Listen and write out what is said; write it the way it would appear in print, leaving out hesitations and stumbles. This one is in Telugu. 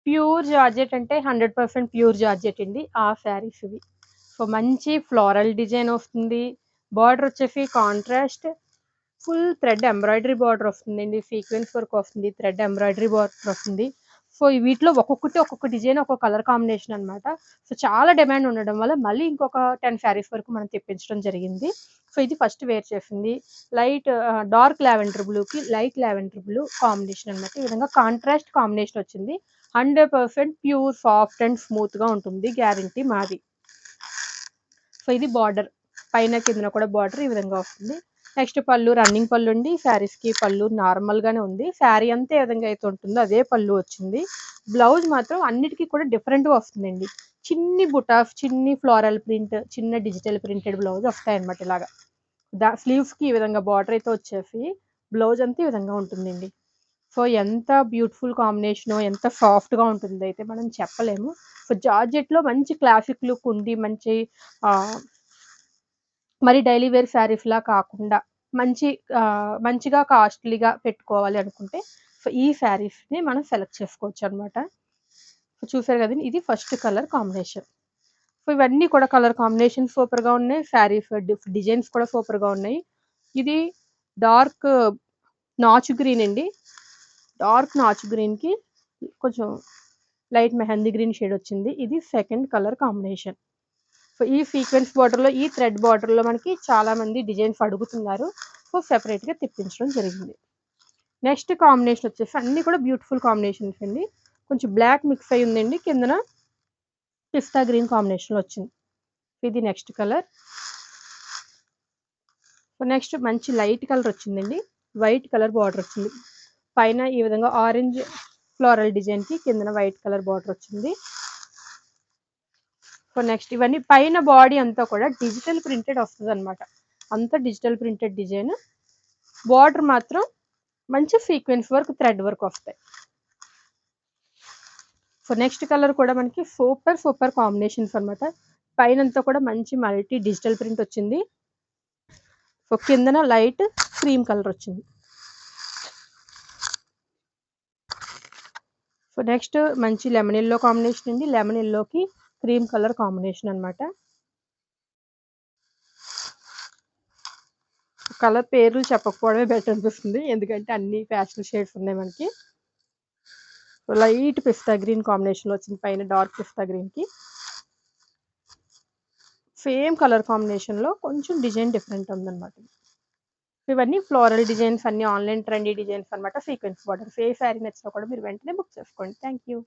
ప్యూర్ జార్జెట్ అంటే 100% ప్యూర్ జార్జెట్ అండి. ఆ శారీస్ ఇవి. సో, మంచి ఫ్లోరల్ డిజైన్ వస్తుంది. బార్డర్ వచ్చేసి contrast full thread embroidery border వస్తుందండి. సీక్వెన్స్ వర్క్ వస్తుంది. థ్రెడ్ ఎంబ్రాయిడరీ బార్డర్ వస్తుంది. సో, వీటిలో ఒక్కొక్కటి ఒక్కొక్క డిజైన్ ఒక్కొక్క కలర్ కాంబినేషన్ అనమాట. సో, చాలా డిమాండ్ ఉండడం వల్ల మళ్ళీ ఇంకొక 10 శారీస్ వరకు మనం తెప్పించడం జరిగింది. సో, ఇది ఫస్ట్ వేర్ చేసింది. డార్క్ లావెండర్ బ్లూకి లైట్ లావెండర్ బ్లూ కాంబినేషన్ అనమాట. ఈ విధంగా కాంట్రాస్ట్ కాంబినేషన్ వచ్చింది. 100% ప్యూర్ సాఫ్ట్ అండ్ స్మూత్‌గా ఉంటుంది. గ్యారంటీ మాది. సో, ఇది బార్డర్. పైన కిందన కూడా బార్డర్ ఈ విధంగా వస్తుంది. నెక్స్ట్ పళ్ళు రన్నింగ్ పళ్ళు అండి. శారీస్‌కి పళ్ళు నార్మల్‌గానే ఉంది. శారీ అంతా ఏ విధంగా అయితే ఉంటుందో అదే పళ్ళు వచ్చింది. బ్లౌజ్ మాత్రం అన్నిటికి కూడా డిఫరెంట్‌గా వస్తుందండి. చిన్ని బుటాస్, చిన్ని ఫ్లోరల్ ప్రింట్, చిన్న డిజిటల్ ప్రింటెడ్ బ్లౌజ్ వస్తాయన్నమాట ఇలాగా. స్లీవ్స్‌కి ఈ విధంగా బార్డర్ అయితే వచ్చేసి బ్లౌజ్ అంతా ఈ విధంగా ఉంటుందండి. సో, ఎంత బ్యూటిఫుల్ కాంబినేషనో, ఎంత సాఫ్ట్‌గా ఉంటుందో అయితే మనం చెప్పలేము. సో, జార్జెట్‌లో మంచి క్లాసిక్ లుక్ ఉండి, ఆహ్, మరి డైలీ వేర్ శారీస్‌లా కాకుండా మంచిగా కాస్ట్‌లీగా పెట్టుకోవాలి అనుకుంటే, సో, ఈ శారీస్‌ని మనం సెలెక్ట్ చేసుకోవచ్చనమాట. సో, చూసారు కదండీ! ఇది ఫస్ట్ కలర్ కాంబినేషన్. సో, ఇవన్నీ కూడా కలర్ కాంబినేషన్ సూపర్‌గా ఉన్నాయి. శారీస్ డిజైన్స్ కూడా సూపర్‌గా ఉన్నాయి. ఇది డార్క్ నాచు గ్రీన్ అండి. డార్క్ నాచు గ్రీన్‌కి కొంచెం లైట్ మెహందీ గ్రీన్ షేడ్ వచ్చింది. ఇది సెకండ్ కలర్ కాంబినేషన్. సో, ఈ సీక్వెన్స్ బార్డర్‌లో, ఈ థ్రెడ్ బార్డర్‌లో మనకి చాలామంది డిజైన్స్ అడుగుతున్నారు. సో, సెపరేట్‌గా తెప్పించడం జరిగింది. నెక్స్ట్ కాంబినేషన్ వచ్చేసి అన్నీ కూడా బ్యూటిఫుల్ కాంబినేషన్స్ అండి. కొంచెం బ్లాక్ మిక్స్ అయ్యి ఉందండి. కిందన పిస్తా గ్రీన్ కాంబినేషన్‌లో వచ్చింది. ఇది నెక్స్ట్ కలర్. సో, నెక్స్ట్ మంచి లైట్ కలర్ వచ్చిందండి. వైట్ కలర్ బార్డర్ వచ్చింది. పైన ఈ విధంగా ఆరెంజ్ ఫ్లోరల్ డిజైన్‌కి కిందన వైట్ కలర్ బార్డర్ వచ్చింది. సో, నెక్స్ట్ ఇవన్నీ పైన బాడీ అంతా కూడా డిజిటల్ ప్రింటెడ్ వస్తదనమాట. అంతా డిజిటల్ ప్రింటెడ్ డిజైన్. బార్డర్ మాత్రం మంచి సీక్వెన్స్ వర్క్, థ్రెడ్ వర్క్ వస్తాయి. సో, నెక్స్ట్ కలర్ కూడా మనకి సూపర్ కాంబినేషన్స్ అనమాట. పైనంతా కూడా మంచి మల్టీ డిజిటల్ ప్రింట్ వచ్చింది. సో, కిందన లైట్ క్రీమ్ కలర్ వచ్చింది. సో, నెక్స్ట్ మంచి లెమన్ యెల్లో కాంబినేషన్ అండి. లెమన్ యెల్లోకి క్రీమ్ కలర్ కాంబినేషన్ అనమాట. కలర్ పేర్లు చెప్పకపోవడమే బెటర్ అనిపిస్తుంది. ఎందుకంటే అన్ని ప్యాస్టల్ షేడ్స్ ఉన్నాయి మనకి. లైట్ పిస్తా గ్రీన్ కాంబినేషన్‌లో వచ్చింది పైన డార్క్ పిస్తా గ్రీన్‌కి. సేమ్ కలర్ కాంబినేషన్‌లో కొంచెం డిజైన్ డిఫరెంట్ ఉందన్నమాట. ఇవన్నీ ఫ్లోరల్ డిజైన్స్ అన్నీ ఆన్‌లైన్ ట్రెండీ డిజైన్స్ అనమాట. Sequence borders. ఏ శారీ నచ్చినా కూడా మీరు వెంటనే బుక్ చేసుకోండి. Thank you.